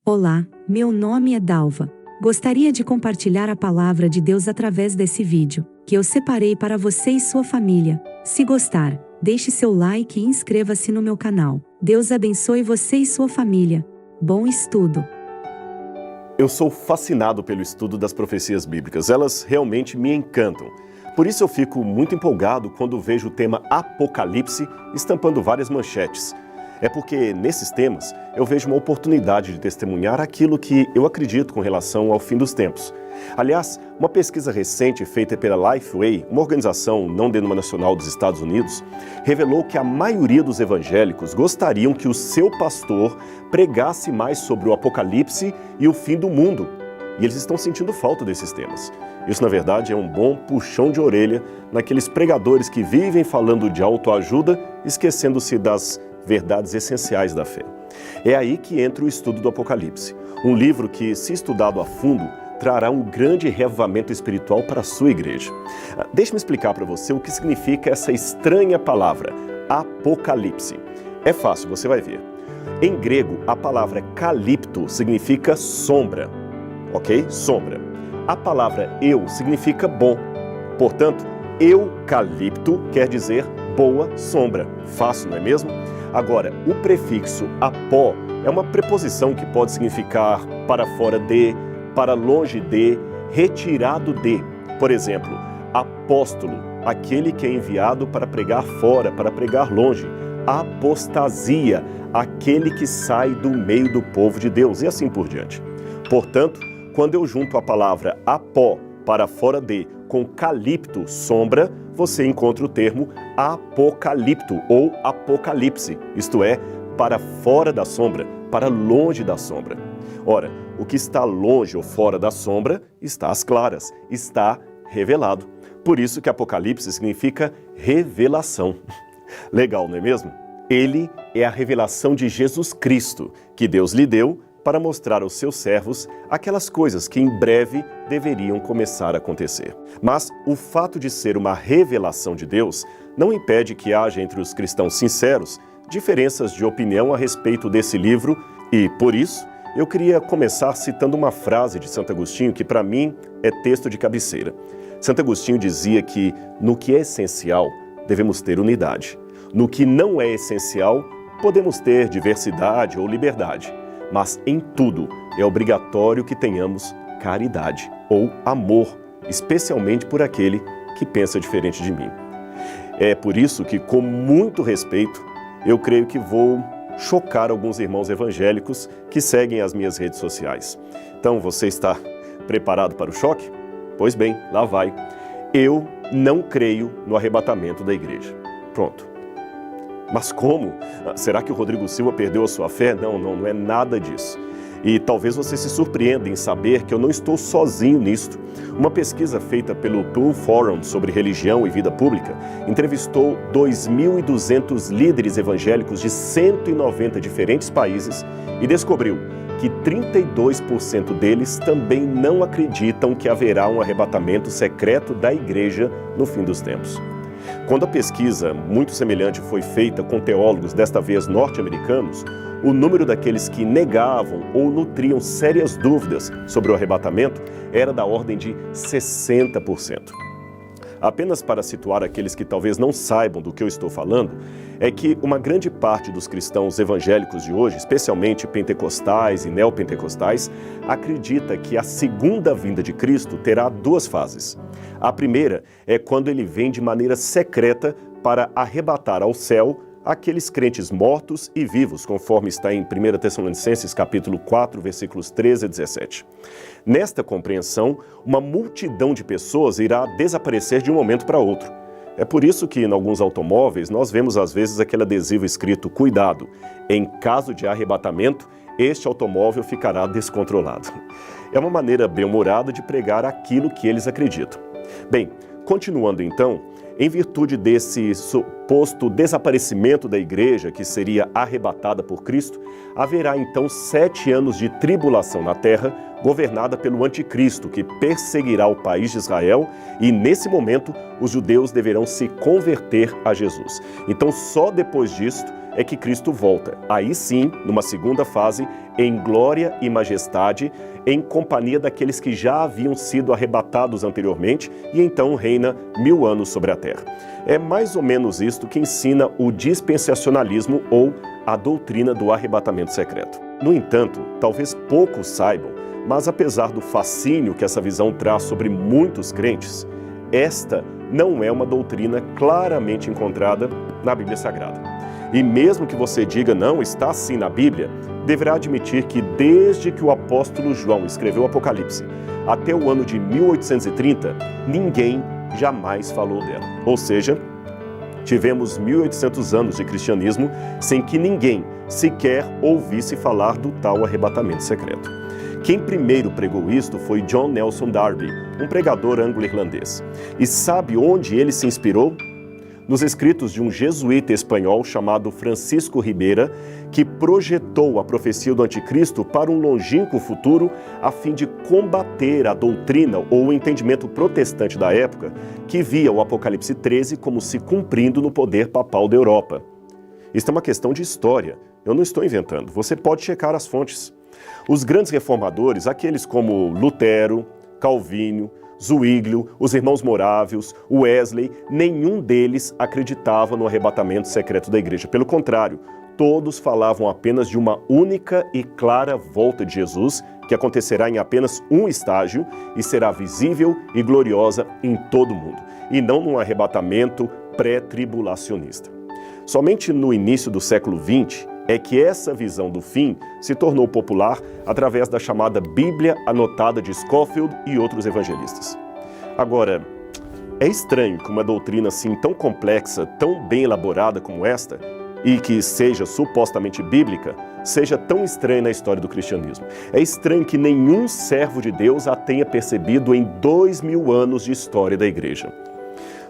Olá, meu nome é Dalva. Gostaria de compartilhar a palavra de Deus através desse vídeo, que eu separei para você e sua família. Se gostar, deixe seu like e inscreva-se no meu canal. Deus abençoe você e sua família. Bom estudo! Eu sou fascinado pelo estudo das profecias bíblicas. Elas realmente me encantam. Por isso eu fico muito empolgado quando vejo o tema Apocalipse estampando várias manchetes. É porque, nesses temas, eu vejo uma oportunidade de testemunhar aquilo que eu acredito com relação ao fim dos tempos. Aliás, uma pesquisa recente feita pela Lifeway, uma organização não denominacional dos Estados Unidos, revelou que a maioria dos evangélicos gostariam que o seu pastor pregasse mais sobre o Apocalipse e o fim do mundo. E eles estão sentindo falta desses temas. Isso, na verdade, é um bom puxão de orelha naqueles pregadores que vivem falando de autoajuda, esquecendo-se das verdades essenciais da fé. É aí que entra o estudo do Apocalipse, um livro que, se estudado a fundo, trará um grande reavivamento espiritual para a sua igreja. Deixe-me explicar para você o que significa essa estranha palavra, Apocalipse. É fácil, você vai ver. Em grego, a palavra calipto significa sombra, ok? Sombra. A palavra eu significa bom. Portanto, eucalipto quer dizer boa sombra. Fácil, não é mesmo? Agora, o prefixo apó é uma preposição que pode significar para fora de, para longe de, retirado de. Por exemplo, apóstolo, aquele que é enviado para pregar fora, para pregar longe. Apostasia, aquele que sai do meio do povo de Deus, e assim por diante. Portanto, quando eu junto a palavra apó, para fora de, com calipto, sombra, você encontra o termo apocalipto ou apocalipse, isto é, para fora da sombra, para longe da sombra. Ora, o que está longe ou fora da sombra está às claras, está revelado. Por isso que Apocalipse significa revelação. Legal, não é mesmo? Ele é a revelação de Jesus Cristo, que Deus lhe deu para mostrar aos seus servos aquelas coisas que em breve deveriam começar a acontecer. Mas o fato de ser uma revelação de Deus não impede que haja entre os cristãos sinceros diferenças de opinião a respeito desse livro e, por isso, eu queria começar citando uma frase de Santo Agostinho que, para mim, é texto de cabeceira. Santo Agostinho dizia que, no que é essencial, devemos ter unidade. No que não é essencial, podemos ter diversidade ou liberdade. Mas em tudo é obrigatório que tenhamos caridade ou amor, especialmente por aquele que pensa diferente de mim. É por isso que, com muito respeito, eu creio que vou chocar alguns irmãos evangélicos que seguem as minhas redes sociais. Então, você está preparado para o choque? Pois bem, lá vai. Eu não creio no arrebatamento da igreja. Pronto. Mas como? Será que o Rodrigo Silva perdeu a sua fé? Não é nada disso. E talvez você se surpreenda em saber que eu não estou sozinho nisto. Uma pesquisa feita pelo Pew Forum sobre religião e vida pública entrevistou 2.200 líderes evangélicos de 190 diferentes países e descobriu que 32% deles também não acreditam que haverá um arrebatamento secreto da igreja no fim dos tempos. Quando a pesquisa muito semelhante foi feita com teólogos, desta vez norte-americanos, o número daqueles que negavam ou nutriam sérias dúvidas sobre o arrebatamento era da ordem de 60%. Apenas para situar aqueles que talvez não saibam do que eu estou falando, é que uma grande parte dos cristãos evangélicos de hoje, especialmente pentecostais e neopentecostais, acredita que a segunda vinda de Cristo terá duas fases. A primeira é quando ele vem de maneira secreta para arrebatar ao céu aqueles crentes mortos e vivos, conforme está em 1 Tessalonicenses capítulo 4, versículos 13 a 17. Nesta compreensão, uma multidão de pessoas irá desaparecer de um momento para outro. É por isso que, em alguns automóveis, nós vemos às vezes aquele adesivo escrito "Cuidado, em caso de arrebatamento, este automóvel ficará descontrolado". É uma maneira bem-humorada de pregar aquilo que eles acreditam. Bem, continuando então, em virtude desse suposto desaparecimento da igreja, que seria arrebatada por Cristo, haverá então 7 anos de tribulação na terra, governada pelo anticristo, que perseguirá o país de Israel, e nesse momento os judeus deverão se converter a Jesus. Então só depois disto é que Cristo volta. Aí sim, numa segunda fase, em glória e majestade, em companhia daqueles que já haviam sido arrebatados anteriormente, e então reina 1000 anos sobre a terra. É mais ou menos isto que ensina o dispensacionalismo ou a doutrina do arrebatamento secreto. No entanto, talvez poucos saibam, mas apesar do fascínio que essa visão traz sobre muitos crentes, esta não é uma doutrina claramente encontrada na Bíblia Sagrada. E mesmo que você diga, não, está assim na Bíblia, deverá admitir que desde que o apóstolo João escreveu o Apocalipse até o ano de 1830, ninguém jamais falou dela. Ou seja, tivemos 1800 anos de cristianismo sem que ninguém sequer ouvisse falar do tal arrebatamento secreto. Quem primeiro pregou isto foi John Nelson Darby, um pregador anglo-irlandês. E sabe onde ele se inspirou? Nos escritos de um jesuíta espanhol chamado Francisco Ribeira, que projetou a profecia do anticristo para um longínquo futuro a fim de combater a doutrina ou o entendimento protestante da época, que via o Apocalipse 13 como se cumprindo no poder papal da Europa. Isto é uma questão de história, eu não estou inventando, você pode checar as fontes. Os grandes reformadores, aqueles como Lutero, Calvino, Zwinglio, os irmãos Morávios, Wesley, nenhum deles acreditava no arrebatamento secreto da igreja. Pelo contrário, todos falavam apenas de uma única e clara volta de Jesus, que acontecerá em apenas um estágio e será visível e gloriosa em todo o mundo, e não num arrebatamento pré-tribulacionista. Somente no início do século XX é que essa visão do fim se tornou popular através da chamada Bíblia Anotada de Scofield e outros evangelistas. Agora, é estranho que uma doutrina assim tão complexa, tão bem elaborada como esta, e que seja supostamente bíblica, seja tão estranha na história do cristianismo. É estranho que nenhum servo de Deus a tenha percebido em 2000 anos de história da igreja.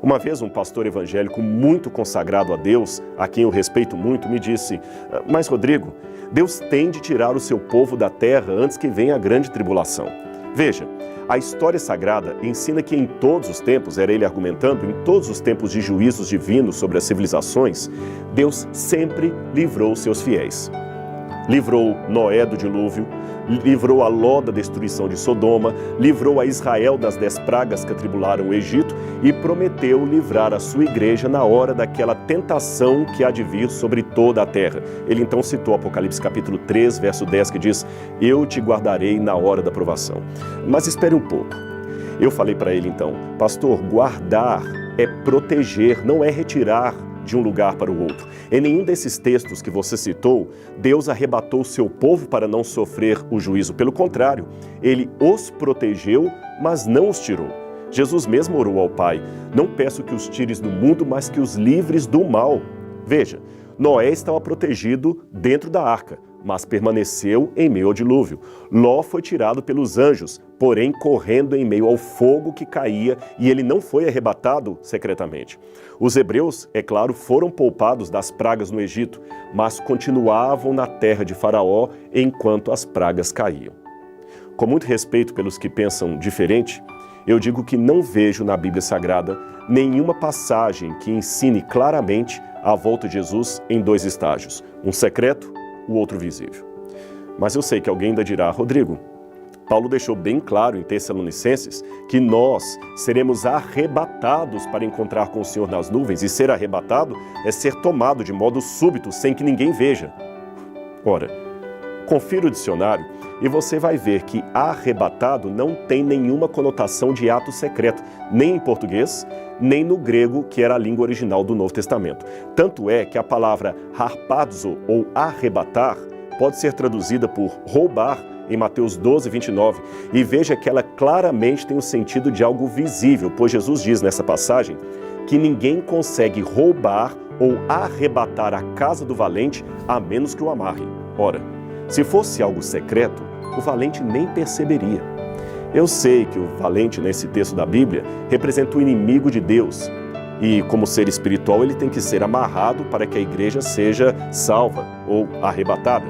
Uma vez um pastor evangélico muito consagrado a Deus, a quem eu respeito muito, me disse: mas Rodrigo, Deus tem de tirar o seu povo da terra antes que venha a grande tribulação. Veja, a história sagrada ensina que em todos os tempos, era ele argumentando, em todos os tempos de juízos divinos sobre as civilizações, Deus sempre livrou seus fiéis. Livrou Noé do dilúvio, livrou a Ló da destruição de Sodoma, livrou a Israel das 10 pragas que atribularam o Egito e prometeu livrar a sua igreja na hora daquela tentação que há de vir sobre toda a terra. Ele então citou Apocalipse capítulo 3, verso 10, que diz: eu te guardarei na hora da provação. Mas espere um pouco. Eu falei para ele então: pastor, guardar é proteger, não é retirar de um lugar para o outro. Em nenhum desses textos que você citou, Deus arrebatou o seu povo para não sofrer o juízo. Pelo contrário, ele os protegeu, mas não os tirou. Jesus mesmo orou ao Pai: não peço que os tires do mundo, mas que os livres do mal. Veja, Noé estava protegido dentro da arca, mas permaneceu em meio ao dilúvio. Ló foi tirado pelos anjos, porém correndo em meio ao fogo que caía, e ele não foi arrebatado secretamente. Os hebreus, é claro, foram poupados das pragas no Egito, mas continuavam na terra de Faraó enquanto as pragas caíam. Com muito respeito pelos que pensam diferente, eu digo que não vejo na Bíblia Sagrada nenhuma passagem que ensine claramente a volta de Jesus em 2 estágios, um secreto, o outro visível. Mas eu sei que alguém ainda dirá: Rodrigo, Paulo deixou bem claro em Tessalonicenses que nós seremos arrebatados para encontrar com o Senhor nas nuvens, e ser arrebatado é ser tomado de modo súbito, sem que ninguém veja. Ora, confira o dicionário e você vai ver que arrebatado não tem nenhuma conotação de ato secreto, nem em português, nem no grego, que era a língua original do Novo Testamento. Tanto é que a palavra harpazo, ou arrebatar, pode ser traduzida por roubar em Mateus 12, 29, e veja que ela claramente tem o sentido de algo visível, pois Jesus diz nessa passagem que ninguém consegue roubar ou arrebatar a casa do valente a menos que o amarre. Ora, se fosse algo secreto, o valente nem perceberia. Eu sei que o valente nesse texto da Bíblia representa o inimigo de Deus, e como ser espiritual ele tem que ser amarrado para que a igreja seja salva ou arrebatada.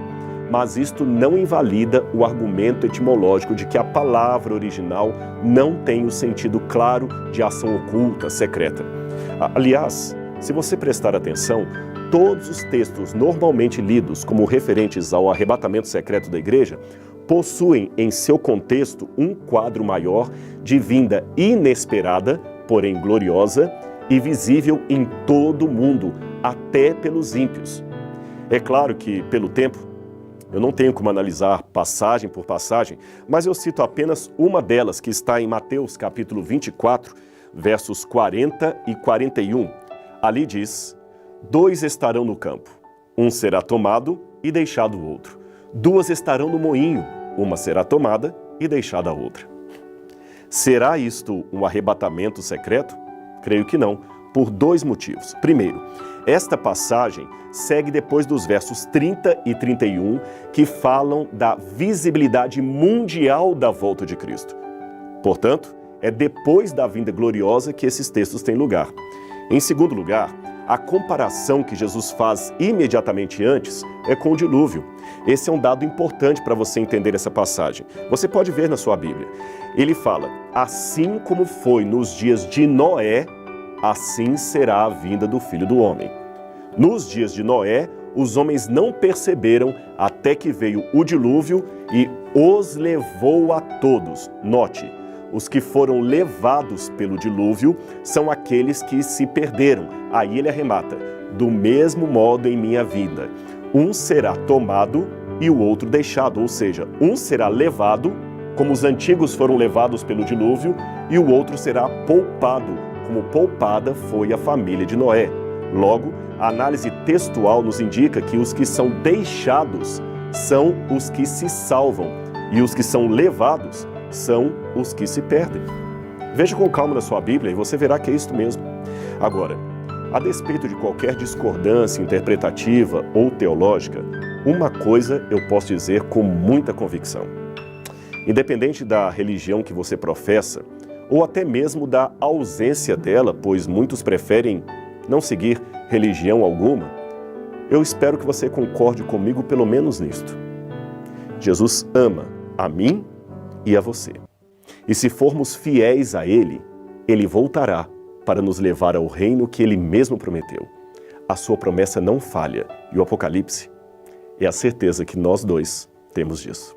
mas isto não invalida o argumento etimológico de que a palavra original não tem o sentido claro de ação oculta, secreta. Aliás, se você prestar atenção, todos os textos normalmente lidos como referentes ao arrebatamento secreto da igreja possuem em seu contexto um quadro maior de vinda inesperada, porém gloriosa, e visível em todo o mundo, até pelos ímpios. É claro que, pelo tempo, eu não tenho como analisar passagem por passagem, mas eu cito apenas uma delas, que está em Mateus capítulo 24, versos 40 e 41. Ali diz: 2 estarão no campo, um será tomado e deixado o outro. 2 estarão no moinho, uma será tomada e deixada a outra. Será isto um arrebatamento secreto? Creio que não, por 2 motivos. Primeiro, esta passagem segue depois dos versos 30 e 31, que falam da visibilidade mundial da volta de Cristo. Portanto, é depois da vinda gloriosa que esses textos têm lugar. Em segundo lugar, a comparação que Jesus faz imediatamente antes é com o dilúvio. Esse é um dado importante para você entender essa passagem. Você pode ver na sua Bíblia. Ele fala: assim como foi nos dias de Noé, assim será a vinda do Filho do Homem. Nos dias de Noé, os homens não perceberam até que veio o dilúvio e os levou a todos. Note, os que foram levados pelo dilúvio são aqueles que se perderam. Aí ele arremata: do mesmo modo em minha vida, um será tomado e o outro deixado. Ou seja, um será levado, como os antigos foram levados pelo dilúvio, e o outro será poupado, como poupada foi a família de Noé. Logo, a análise textual nos indica que os que são deixados são os que se salvam e os que são levados são os que se perdem. Veja com calma na sua Bíblia e você verá que é isto mesmo. Agora, a despeito de qualquer discordância interpretativa ou teológica, uma coisa eu posso dizer com muita convicção. Independente da religião que você professa, ou até mesmo da ausência dela, pois muitos preferem não seguir religião alguma, eu espero que você concorde comigo pelo menos nisto. Jesus ama a mim e a você. E se formos fiéis a Ele, Ele voltará para nos levar ao reino que Ele mesmo prometeu. A sua promessa não falha, e o Apocalipse é a certeza que nós dois temos disso.